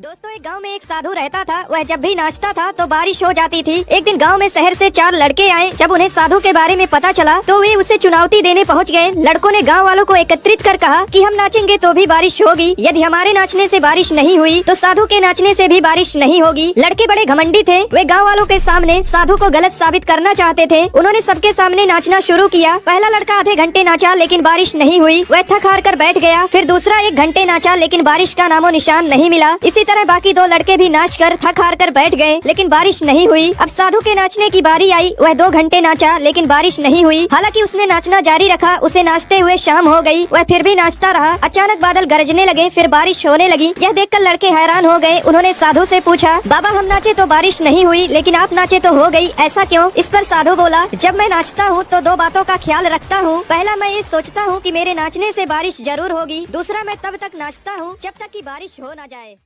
दोस्तों, एक गांव में एक साधु रहता था। वह जब भी नाचता था तो बारिश हो जाती थी। एक दिन गांव में शहर से 4 लड़के आए। जब उन्हें साधु के बारे में पता चला तो वे उसे चुनौती देने पहुंच गए। लड़कों ने गांव वालों को एकत्रित कर कहा कि हम नाचेंगे तो भी बारिश होगी, यदि हमारे नाचने से बारिश नहीं हुई तो साधु के नाचने से भी बारिश नहीं होगी। लड़के बड़े घमंडी थे। वे गाँव वालों के सामने साधु को गलत साबित करना चाहते थे। उन्होंने सबके सामने नाचना शुरू किया। पहला लड़का आधे घंटे नाचा लेकिन बारिश नहीं हुई। वह थक हार कर बैठ गया। फिर दूसरा 1 घंटे नाचा लेकिन बारिश का नामो निशान नहीं मिला। इसी तरह बाकी 2 लड़के भी नाच कर थक हार कर बैठ गए लेकिन बारिश नहीं हुई। अब साधु के नाचने की बारी आई। वह 2 घंटे नाचा लेकिन बारिश नहीं हुई। हालांकि उसने नाचना जारी रखा। उसे नाचते हुए शाम हो गई। वह फिर भी नाचता रहा। अचानक बादल गरजने लगे, फिर बारिश होने लगी। यह देखकर लड़के हैरान हो गए। उन्होंने साधु से पूछा, बाबा हम नाचे तो बारिश नहीं हुई लेकिन आप नाचे तो हो गई, ऐसा क्यों? इस पर साधु बोला, जब मैं नाचता हूँ तो 2 बातों का ख्याल रखता हूँ। पहला, मैं ये सोचता हूँ कि मेरे नाचने से बारिश जरूर होगी। दूसरा, मैं तब तक नाचता हूँ जब तक कि बारिश हो ना जाए।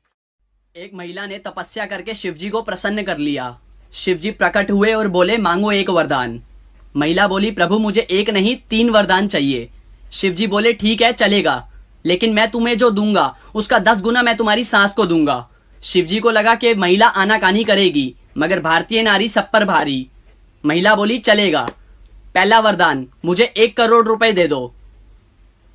एक महिला ने तपस्या करके शिवजी को प्रसन्न कर लिया। शिवजी प्रकट हुए और बोले, मांगो 1 वरदान। महिला बोली, प्रभु मुझे 1 नहीं 3 वरदान चाहिए। शिवजी बोले, ठीक है चलेगा, लेकिन मैं तुम्हें जो दूंगा उसका 10 गुना मैं तुम्हारी सास को दूंगा। शिवजी को लगा कि महिला आनाकानी करेगी, मगर भारतीय नारी सब पर भारी। महिला बोली, चलेगा। पहला वरदान, मुझे 1 करोड़ रुपए दे दो।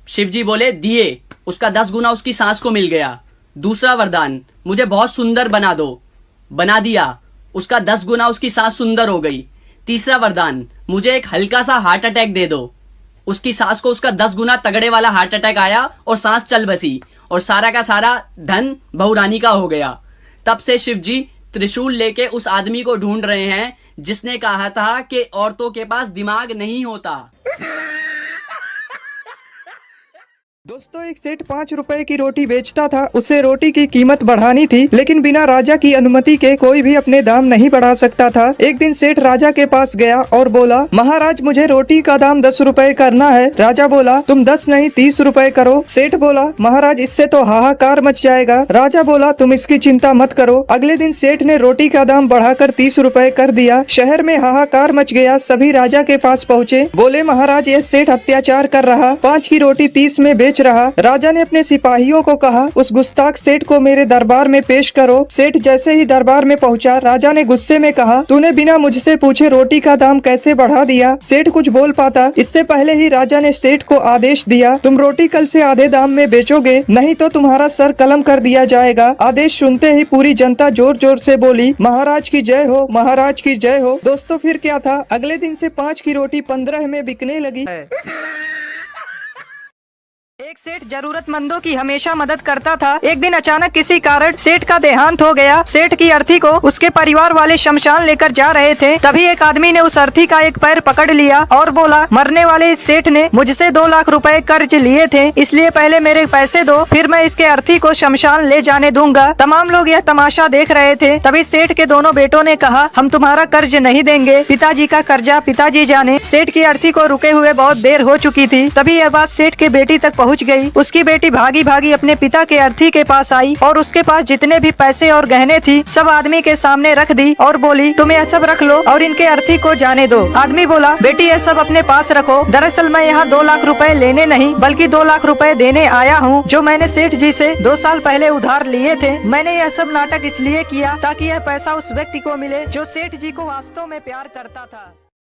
शिवजी बोले, दिए। उसका 10 गुना उसकी सास को मिल गया। दूसरा वरदान, मुझे बहुत सुंदर बना दो। बना दिया। उसका 10 गुना उसकी सास सुंदर हो गई। तीसरा वरदान, मुझे एक हल्का सा हार्ट अटैक दे दो। उसकी सास को उसका 10 गुना तगड़े वाला हार्ट अटैक आया और सांस चल बसी और सारा का सारा धन बहुरानी का हो गया। तब से शिवजी त्रिशूल लेके उस आदमी को ढूंढ रहे हैं जिसने कहा था कि औरतों के पास दिमाग नहीं होता। दोस्तों, एक सेठ 5 रुपए की रोटी बेचता था। उसे रोटी की कीमत बढ़ानी थी, लेकिन बिना राजा की अनुमति के कोई भी अपने दाम नहीं बढ़ा सकता था। एक दिन सेठ राजा के पास गया और बोला, महाराज मुझे रोटी का दाम 10 रुपए करना है। राजा बोला, तुम 10 नहीं 30 रुपए करो। सेठ बोला, महाराज इससे तो हाहाकार मच जाएगा। राजा बोला, तुम इसकी चिंता मत करो। अगले दिन सेठ ने रोटी का दाम बढ़ाकर 30 रुपए कर दिया। शहर में हाहाकार मच गया। सभी राजा के पास पहुँचे। बोले, महाराज यह सेठ अत्याचार कर रहा, 5 की रोटी 30 में बेच रहा। राजा ने अपने सिपाहियों को कहा, उस गुस्ताख सेठ को मेरे दरबार में पेश करो। सेठ जैसे ही दरबार में पहुंचा, राजा ने गुस्से में कहा, तूने बिना मुझसे पूछे रोटी का दाम कैसे बढ़ा दिया? सेठ कुछ बोल पाता इससे पहले ही राजा ने सेठ को आदेश दिया, तुम रोटी कल से आधे दाम में बेचोगे, नहीं तो तुम्हारा सर कलम कर दिया जाएगा। आदेश सुनते ही पूरी जनता जोर जोर से बोली, महाराज की जय हो, महाराज की जय हो। दोस्तों फिर क्या था, अगले दिन से 5 की रोटी 15 में बिकने लगी है। एक सेठ जरूरतमंदों की हमेशा मदद करता था। एक दिन अचानक किसी कारण सेठ का देहांत हो गया। सेठ की अर्थी को उसके परिवार वाले शमशान लेकर जा रहे थे। तभी एक आदमी ने उस अर्थी का एक पैर पकड़ लिया और बोला, मरने वाले इस सेठ ने मुझसे 2 लाख रुपए कर्ज लिए थे, इसलिए पहले मेरे पैसे दो, फिर मैं इसके अर्थी को शमशान ले जाने दूंगा। तमाम लोग यह तमाशा देख रहे थे। तभी सेठ के दोनों बेटों ने कहा, हम तुम्हारा कर्ज नहीं देंगे, पिताजी का कर्जा पिताजी जाने। सेठ की अर्थी को रुके हुए बहुत देर हो चुकी थी। तभी यह बात सेठ के बेटी तक पहुँच गई। उसकी बेटी भागी भागी अपने पिता के अर्थी के पास आई और उसके पास जितने भी पैसे और गहने थी सब आदमी के सामने रख दी और बोली, तुम यह सब रख लो और इनके अर्थी को जाने दो। आदमी बोला, बेटी यह सब अपने पास रखो, दरअसल मैं यहाँ 2 लाख रुपए लेने नहीं बल्कि 2 लाख रुपए देने आया हूँ, जो मैंने सेठ जी से 2 साल पहले उधार लिए थे। मैंने यह सब नाटक इसलिए किया ताकि यह पैसा उस व्यक्ति को मिले जो सेठ जी को वास्तव में प्यार करता था।